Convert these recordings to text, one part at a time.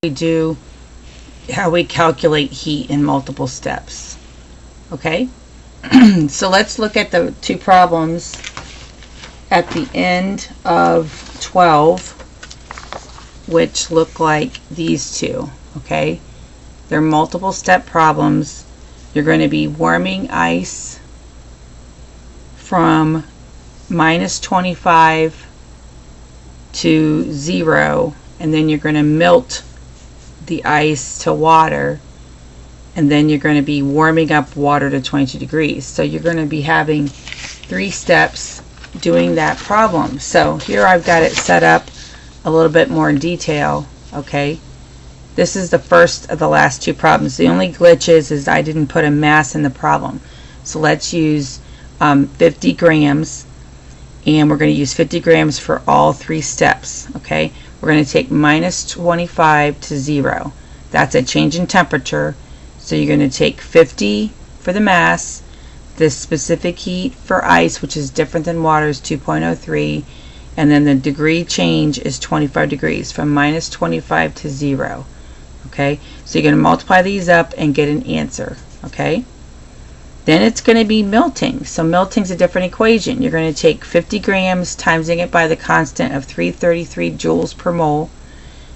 we do how we calculate heat in multiple steps. Okay, so let's look at the two problems at the end of 12, which look like these two. Okay, they're multiple step problems. You're going to be warming ice from -25 to 0, and then you're going to melt the ice to water, and then you're going to be warming up water to 22 degrees. So you're going to be having 3 steps doing that problem. So here I've got it set up a little bit more in detail. Okay, this is the first of the last 2 problems. The only glitch is I didn't put a mass in the problem. So let's use 50 grams, and we're going to use 50 grams for all 3 steps. Okay, we're going to take -25 to 0. That's a change in temperature. So you're going to take 50 for the mass. The specific heat for ice, which is different than water, is 2.03, and then the degree change is 25 degrees from -25 to 0. Okay, so you're going to multiply these up and get an answer. Okay, then it's going to be melting. So melting is a different equation. You're going to take 50 grams, timesing it by the constant of 333 joules per mole,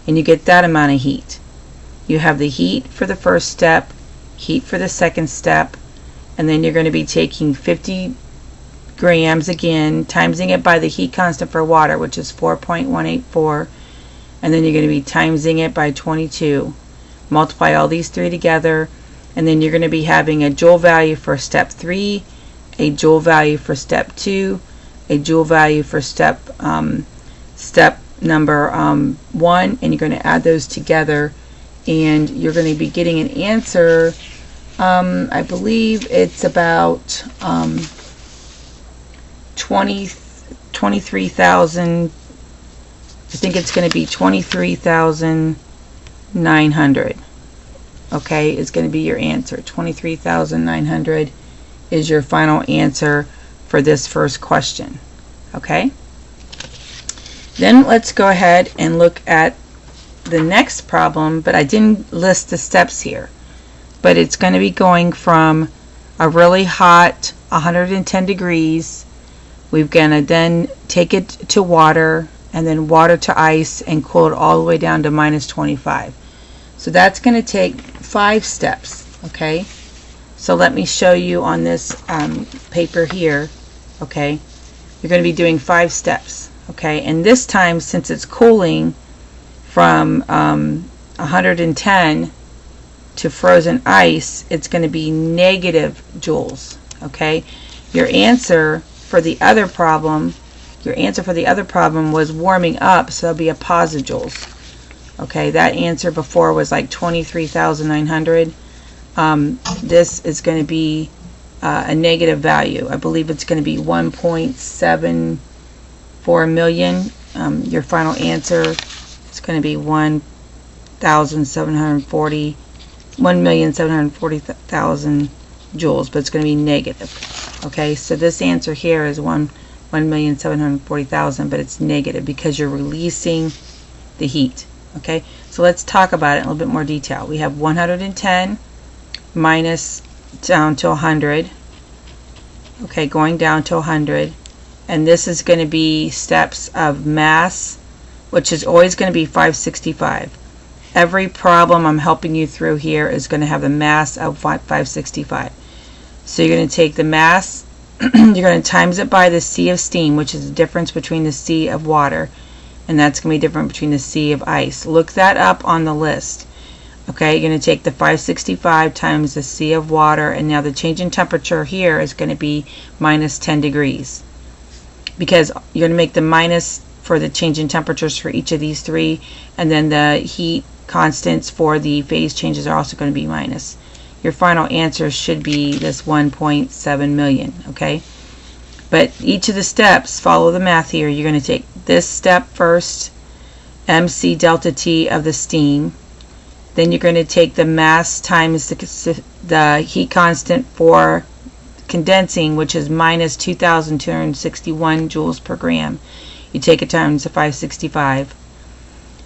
and you get that amount of heat. You have the heat for the first step, heat for the second step, and then you're going to be taking 50 grams again, timesing it by the heat constant for water, which is 4.184, and then you're going to be timesing it by 22. Multiply all these 3 together, and then you're going to be having a joule value for step 3, a joule value for step 2, a joule value for step number 1, and you're going to add those together, and you're going to be getting an answer. I believe it's about 23,000. I think it's going to be 23,900. Okay, is going to be your answer. 23,900 is your final answer for this first question. Okay, then let's go ahead and look at the next problem, but I didn't list the steps here. But it's going to be going from a really hot 110 degrees. We're going to then take it to water, and then water to ice, and cool it all the way down to -25. So that's going to take 5 steps. Okay, so let me show you on this paper here. Okay, you're going to be doing 5 steps. Okay, and this time, since it's cooling from 110 to frozen ice, it's going to be negative joules. Okay, your answer for the other problem was warming up, so that'll be a positive joules. Okay, that answer before was like 23,900. This is going to be a negative value. I believe it's going to be 1.74 million. Your final answer is going to be 1,740,000 joules, but it's going to be negative. Okay, so this answer here is 1,740,000, but it's negative because you're releasing the heat. Okay, so let's talk about it in a little bit more detail. We have 110 minus down to 100. Okay, going down to 100, and this is going to be steps of mass, which is always going to be 565. Every problem I'm helping you through here is going to have the mass of 565. So you're going to take the mass, you're going to times it by the C of steam, which is the difference between the C of water, and that's going to be different between the C of ice. Look that up on the list. Okay, you're going to take the 565 times the C of water, and now the change in temperature here is going to be -10 degrees, because you're going to make the minus for the change in temperatures for each of these 3, and then the heat constants for the phase changes are also going to be minus. Your final answer should be this 1.7 million. Okay, but each of the steps, follow the math here. You're going to take this step first, MC delta T of the steam. Then you're going to take the mass times the heat constant for condensing, which is minus 2,261 joules per gram. You take it times the 565.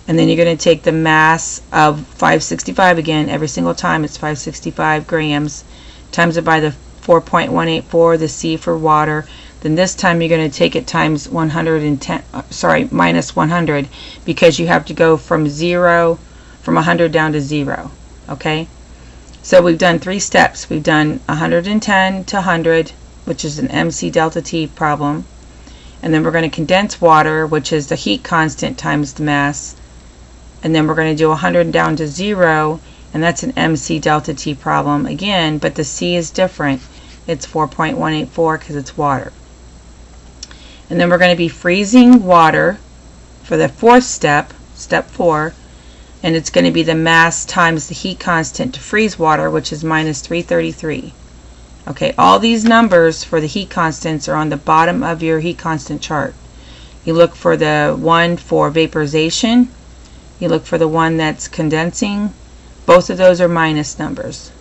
And then you're going to take the mass of 565 again. Every single time it's 565 grams. Times it by the 4.184, the C for water. Then this time you're going to take it times minus 100, because you have to go from 100 down to 0. Okay? So we've done 3 steps. We've done 110 to 100, which is an MC delta T problem. And then we're going to condense water, which is the heat constant times the mass. And then we're going to do 100 down to 0, and that's an MC delta T problem again, but the C is different. It's 4.184 because it's water. And then we're going to be freezing water for the 4th step, step 4, and it's going to be the mass times the heat constant to freeze water, which is minus 333. Okay, all these numbers for the heat constants are on the bottom of your heat constant chart. You look for the one for vaporization, you look for the one that's condensing. Both of those are minus numbers.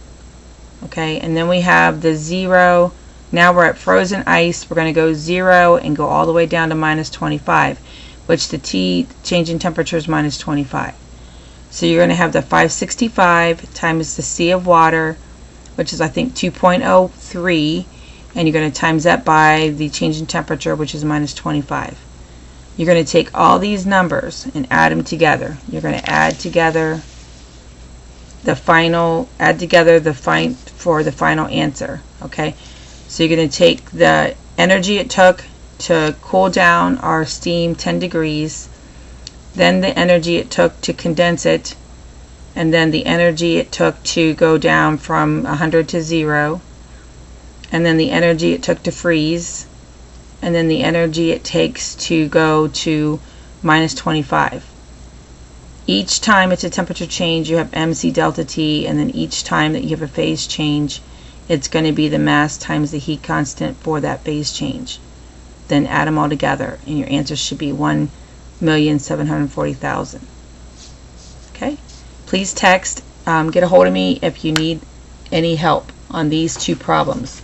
Okay, and then we have the 0. Now we're at frozen ice. We're going to go 0 and go all the way down to minus 25, which the T change in temperature is minus 25. So you're going to have the 565 times the C of water, which is I think 2.03, and you're going to times that by the change in temperature, which is minus 25. You're going to take all these numbers and add them together. You're going to add together the final, for the final answer. Okay, so you're going to take the energy it took to cool down our steam 10 degrees, then the energy it took to condense it, and then the energy it took to go down from 100 to 0, and then the energy it took to freeze, and then the energy it takes to go to minus 25. Each time it's a temperature change, you have MC delta T, and then each time that you have a phase change, it's going to be the mass times the heat constant for that phase change. Then add them all together, and your answer should be 1,740,000. Okay? Please text, get a hold of me if you need any help on these 2 problems.